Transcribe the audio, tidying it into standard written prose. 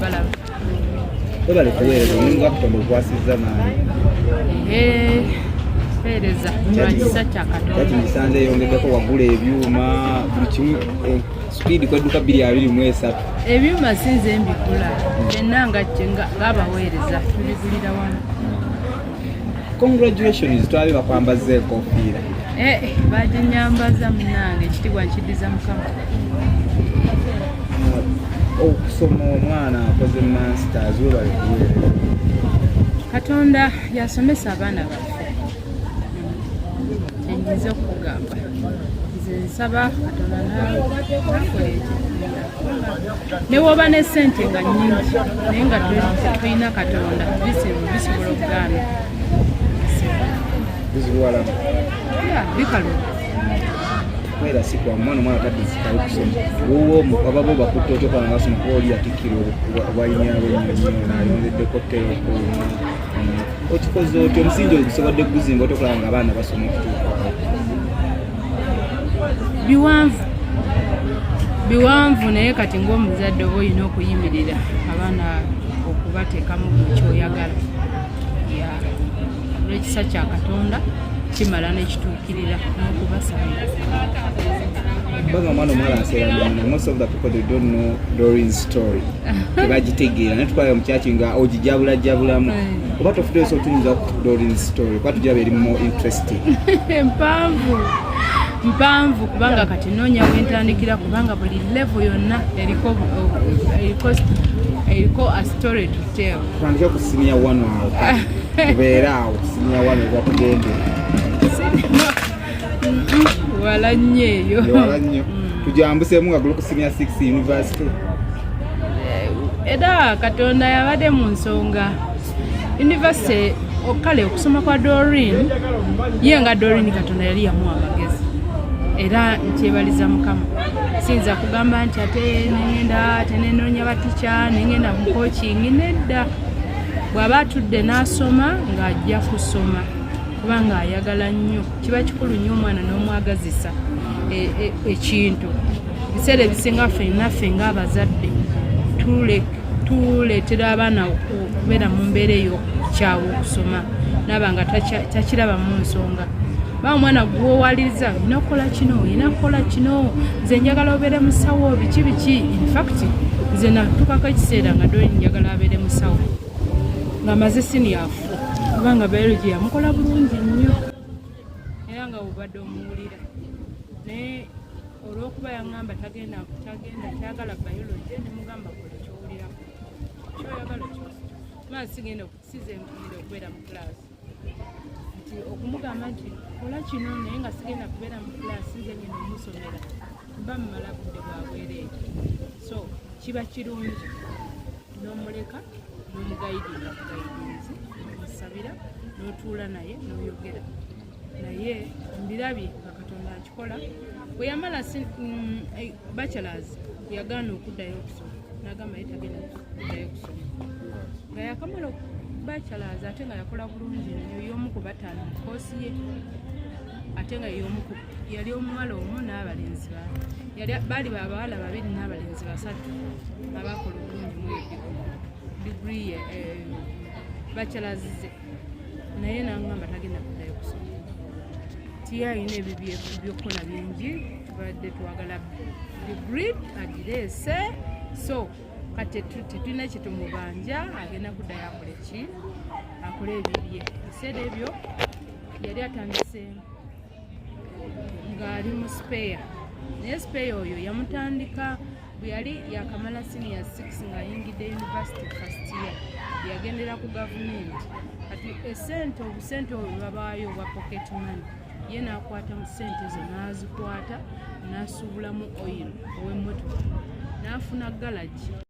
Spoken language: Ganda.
mugalavu. Bali kuweereza omuntu akutonda okwasizza maanyi. Peereza lwakisa kya Katonda. Kati ngisanze yongeddeko wagula ebyuma buli kimu speed kwedduka 223. Ebyuma sinze mbigula yenna ng'abaweereza tubigulira wamu. Congratulations twabe bakwambaza enkofiira. Baginyambaza munnange ekitiibwa nkiddiza Mukama. Okusoma omwana akoze masters we bali kuweereza. Katonda yasomesa abaana baffe. Kyenyiza okugamba. Nze nsaba Katonda nawe ne woba ne ssente nga nnyingi naye nga tulina Katonda bisobola okugaana. Bizibuwalamu. Bikalu. Kwera siku omwana tadizikali kusoma. Ababo bakutte okyokana basoma kuba oli yatikiro walinyawe nayonzeddeko teeko. Okikoze otyo omusingi ogusobodde guzinga otokola nga abaana basoma okutuuka. Biwanvu naye kati ng'omuzadde oba olina okuyimirira abaana okubateekamu kyoyagala. Olw'ekisa kya Katonda kimala nekituukirira n'okubasabira. Banga omwana omuwala aseera most of the people they don't know Doreen's story. Tebagitegeera naye tukwala mukyaki nga ogijabulajabulamu. Oba tofuddeyo tuyinza Doreen's story kuba tujaba eri more interesting. Mpanvu kubanga kati noonya wentandikira kubanga buli level yonna eriko a story to tell. Tandika ku senior 1 awo. Kubeera awo senior 1 eza kugendera. Wala nnyo eyo. Wala nnyo. Tujambuseemu nga ku senior 6 university. Era Katonda yabadde mu nsonga. University okale okusoma kwa Doreen ye nga Doreen Katonda yali yamuwa amagezi. Era nkyebaliza Mukama. Sinza kugamba nti ate nengenda tenenoonya batica nengenda mu coaching nedda. Bw'aba atudde n'asoma ng'ajja kusoma kubanga ayagala nnyo. Kiba kikulu nnyo omwana n'omwagazisa ekintu. Biseera ebisinga ffennaffe ng'abazadde tuleetera abaana okubeera mu mbeera ey'okukyawa okusoma naba nga takiraba mu nsonga. Omwana gw'owaliriza olina okukola kino olina kukola kino nze njagala obeere musawo biki. In fact nze natukako ekiseera nga Doreen njagala abeere musawo ng'amaze senior 4 kubanga biology yamukola bulungi nnyo era nga obadde omuwulira naye olw'okuba yaŋŋamba tagenda kyagala biology nemugamba kola kyowulirako kyoyagala kyosi sigenda okubeera mu class nti okumugamba nti kola kino naye nga sigenda kubeera mu class nze ngenda omusomera mba mumala budde bwabwereere. So kiba kirungi n'omuleka n'omugayidinga kugayidinzi omusabira n'otuula naye n'oyogera naye mbirabye nga Katonda akikola. Bwe yamala bachelors yagaana okuddayo okusoma n'agamba ye tagenda kuddayo kusoma nga yakamala bachelors ate nga yakola bulungi nnyo y'omu ku bataano mu koosi ye ate nga yali omuwala omu n'abalenzi baali abawala 2 n'abalenzi 3 abakola obulungi mu degree bachelors ze naye n'angamba tagenda kuddayo kusoma tiye alina ebyo byokkola bingi tubadde twagala degree agireese so kati tetulina kyetumubanja agenda kuddayo akole ebibye. Ebiseera ebyo yali atandise ng'ali mu spare naye spare oyo yamutandika bwe yali yakamala senior 6 ng'ayingidde university first year yagendera ku gavumenti kati obusente obwo babaayo obwa pocket money ye n'akwata mu ssente ezo n'azikwata n'asuubulamu oil ow'emmotoka n'afuna garage